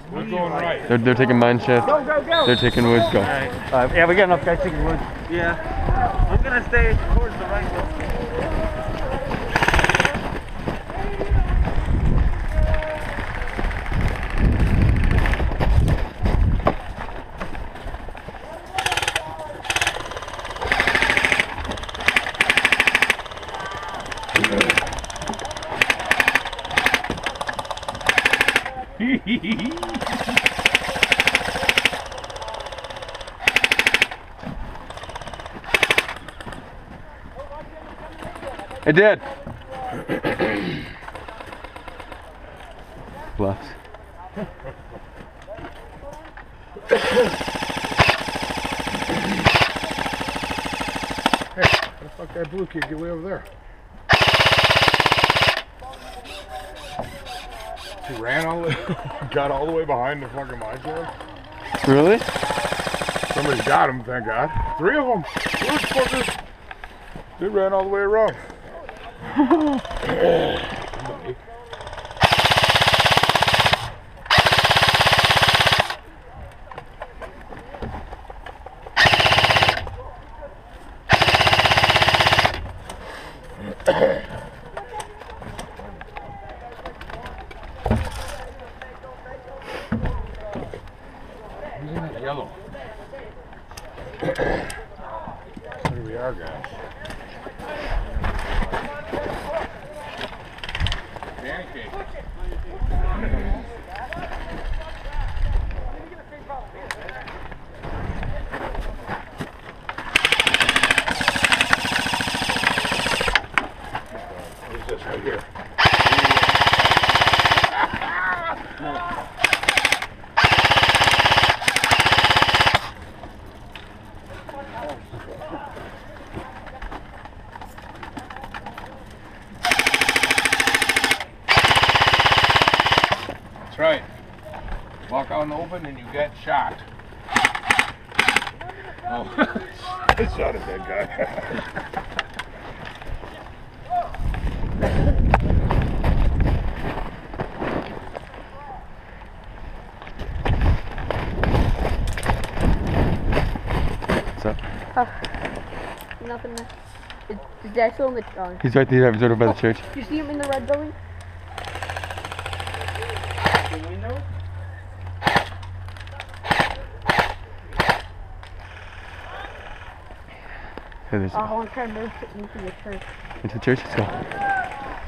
We're going right. They're taking mine shift. Go, go, go! They're taking woods. Go. Alright. Yeah, we got enough guys taking woods. Yeah. I'm gonna stay towards the right one. It did. Bluffs. Hey, how the fuck that blue kid get way over there? He ran all the way, got all the way behind the fucking mine field. Really? Somebody got him, thank God. 3 of them. Those fuckers. They ran all the way around. Who's in that yellow? Here we are, guys. Danny cake. Who's this right here? That's right. Walk out in the open and you get shot. Oh, I shot a dead guy. What's up? Nothing. Is Dad still in the trunk? He's right there. He's over by the church. You see him in the red building? The window? Hey, there's I want to try to move into the church. into the church. Let's go.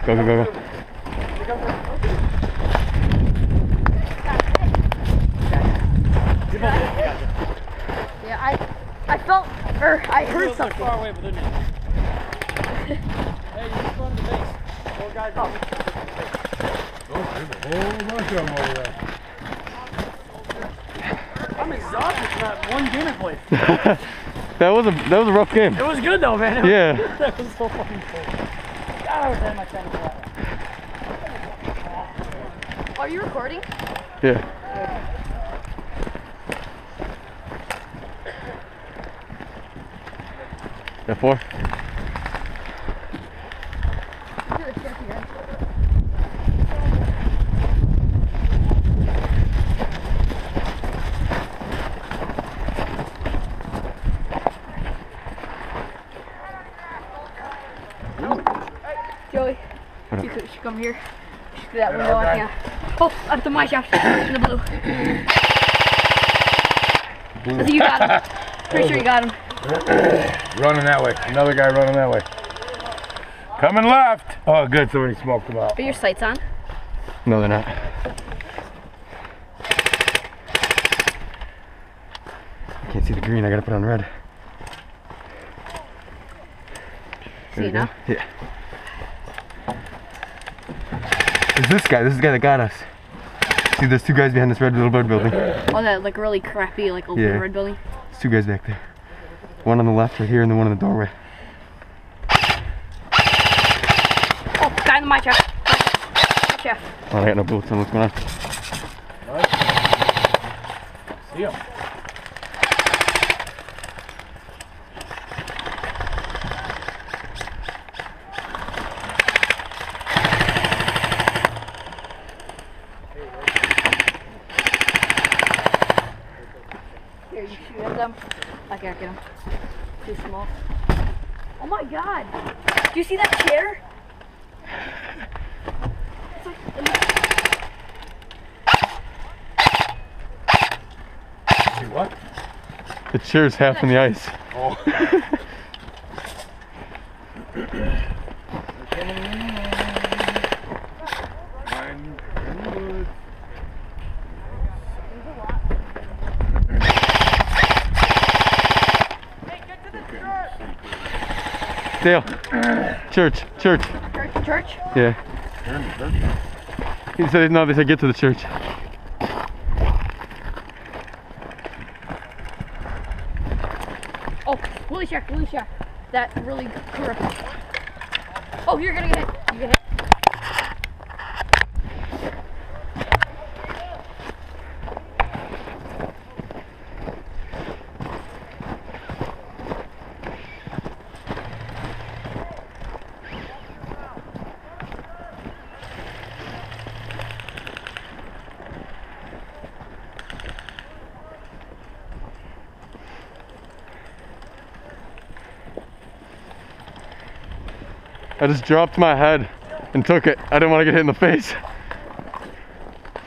Go, go, go, go. Yeah, I felt, or I heard something. Far away, but they're not. Hey, you just run to the base. 4 guys. Oh, there's a whole bunch of them over there. I'm exhausted from that one gimmick place. that was a rough game. It was good though, man. Yeah. That was so fucking cool. God, I was having my time for that. Are you recording? Yeah. Got 4. Joey, What up? you should come here. Just do that window on here. Oh, up to my shaft in the blue. I think you got him. Pretty sure you got him. Running that way. Another guy running that way. Coming left. Oh, good. Somebody smoked him out. Are your sights on? No, they're not. I can't see the green. I gotta put on red. See it now? Yeah. It's this guy. This is the guy that got us. See, there's 2 guys behind this red little bird building. Oh, that like really crappy like open red building. There's 2 guys back there. One on the left right here and the one in the doorway. Oh, guy in my chest. Chef. Oh, I got no bullets on. What's going on? See him. them. I can't get them. Too small. Oh my god! Do you see that chair? It's like, What? The chair's half in the ice. Oh. Dale. Church. church? Yeah. He said, no, they said get to the church. Oh, Willie Shark. That really correct. Oh, you're gonna get hit. You get hit. I just dropped my head and took it. I didn't want to get hit in the face.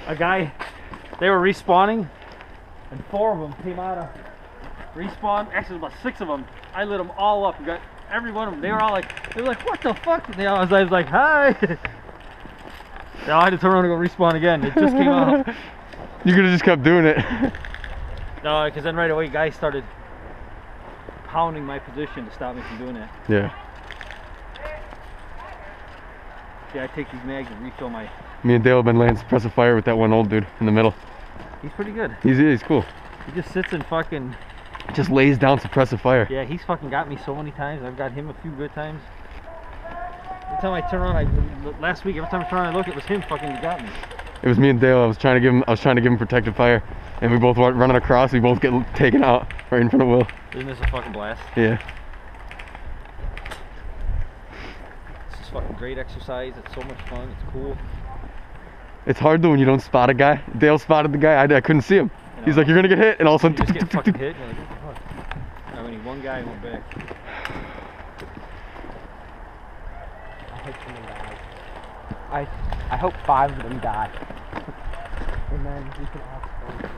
A guy, they were respawning, and 4 of them came out of respawn. Actually, about 6 of them. I lit them all up. We got every one of them. They were all like, what the fuck? And I was like, hi. Now I had to turn around and go respawn again. It just came out. You could have just kept doing it. No, because then right away, guys started pounding my position to stop me from doing that. Yeah. Yeah, I take these mags and refill my... Me and Dale have been laying suppressive fire with that one old dude in the middle. He's pretty good. He's cool. He just sits and fucking... Just lays down suppressive fire. Yeah, he's fucking got me so many times. I've got him a few good times. Every time I turn around, last week, every time I turn around, I look, it was him fucking that got me. It was me and Dale. I was trying to give him protective fire, and we both went running across. We both get taken out right in front of Will. Isn't this a fucking blast? Yeah. This is fucking great exercise. It's so much fun. It's cool. It's hard though when you don't spot a guy. Dale spotted the guy. I couldn't see him. He's like, you're gonna get hit, and all of a You sudden, just get fucking hit. You're like, what the fuck? I mean, one guy went back. I hope someone dies. I hope 5 of them die. And then we can all spawn together.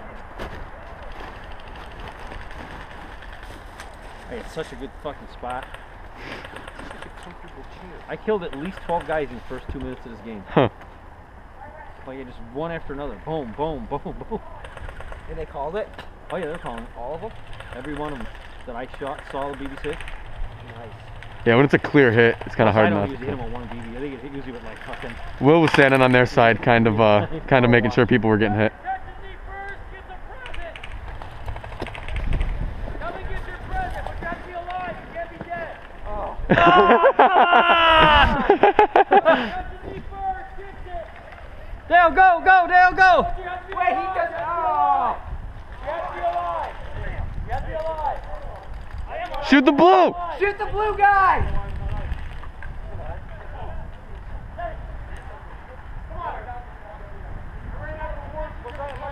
Hey, it's such a good fucking spot. I killed at least 12 guys in the first 2 minutes of this game. Huh. Like just one after another. Boom, boom, boom, boom. And they called it? Oh yeah, they're calling it. All of them? Every one of them that I saw the BB-6. Nice. Yeah, when it's a clear hit, it's kind of hard I don't not. usually hit them on one BB. I think it usually with like fucking... Will was standing on their side, kind of making sure people were getting hit. Dale, go, go, Dale, go! Wait, he doesn't. Oh! Shoot the blue! Shoot the blue guy!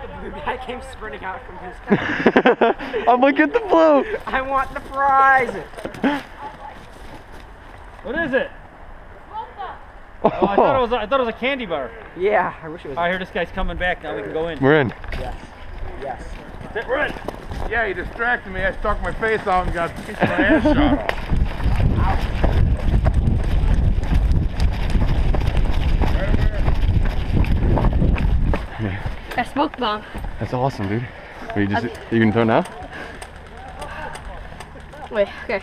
The blue guy came sprinting out from his car. I'm like, get the blue! I want the prize! What is it? Oh, I thought it was a candy bar. Yeah, I wish it was. I hear this guy's coming back. Now we can go in. We're in. Yes. Yes. That's it, we're in. Yeah, he distracted me. I stuck my face out and got a piece of my ass shot off. A smoke bomb. That's awesome, dude. Are you gonna throw it now? Wait, okay.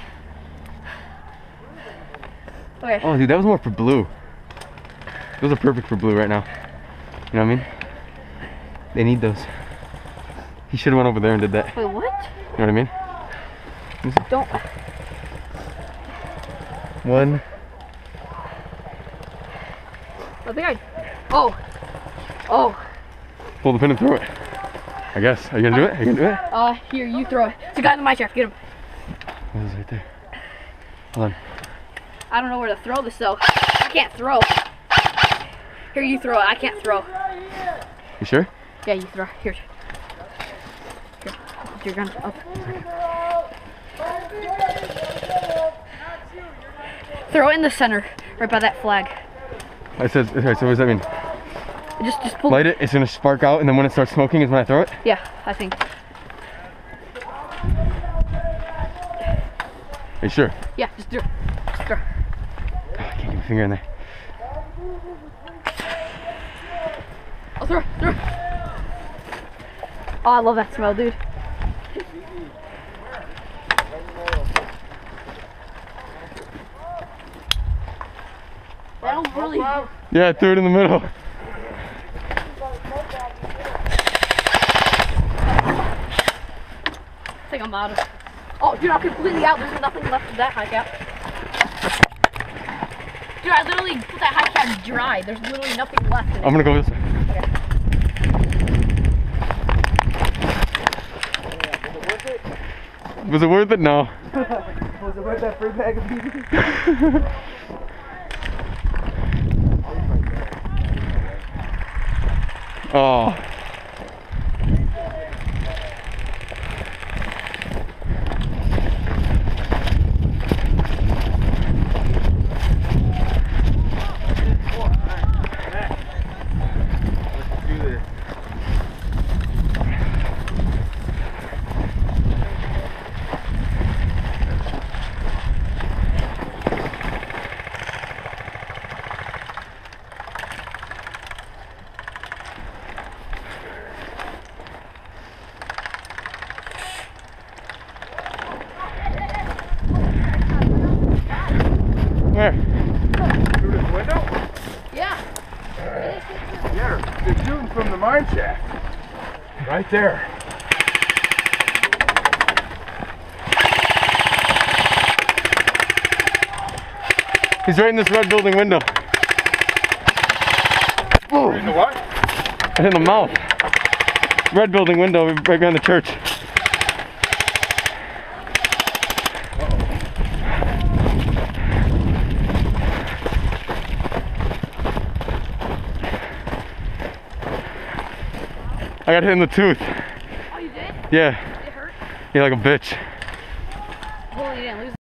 Okay. Oh, dude, that was more for blue. Those are perfect for blue right now. You know what I mean? They need those. He should have went over there and did that. Wait, what? You know what I mean? Don't. One. I think I. Oh. Oh. Pull the pin and throw it. I guess. Are you gonna do it? Are you gonna do it? Here, you throw it. It's a guy in the mine shaft. Get him. Oh, it's right there. Hold on. I don't know where to throw this though. I can't throw. Here, you throw it. I can't throw. You sure? Yeah, you throw. Here. Here. You're gonna. Oh. Throw it in the center, right by that flag. I said, okay, so what does that mean? Just pull. Light it, it's gonna spark out, and then when it starts smoking is when I throw it? Yeah, I think. Are you sure? Yeah, just do it. Just throw. I can't get my finger in there. Oh, throw, throw. Oh, I love that smell, dude. That was really. Yeah, I threw it in the middle. I think I'm out of. Oh, dude, I'm completely out. There's nothing left of that high cap. Dude, I literally put that high cap dry. There's literally nothing left in it. I'm gonna go this way. Okay. Was it worth it? No. Was it worth that free bag of beans? Oh. Where? Through this window? Yeah. Yeah, they're shooting from the mine shaft. Right there. He's right in this red building window. Oh, In the what? in the mouth. Red building window right behind the church. I got hit in the tooth. Oh, you did? Yeah. It hurt? Yeah, like a bitch. Well, you didn't lose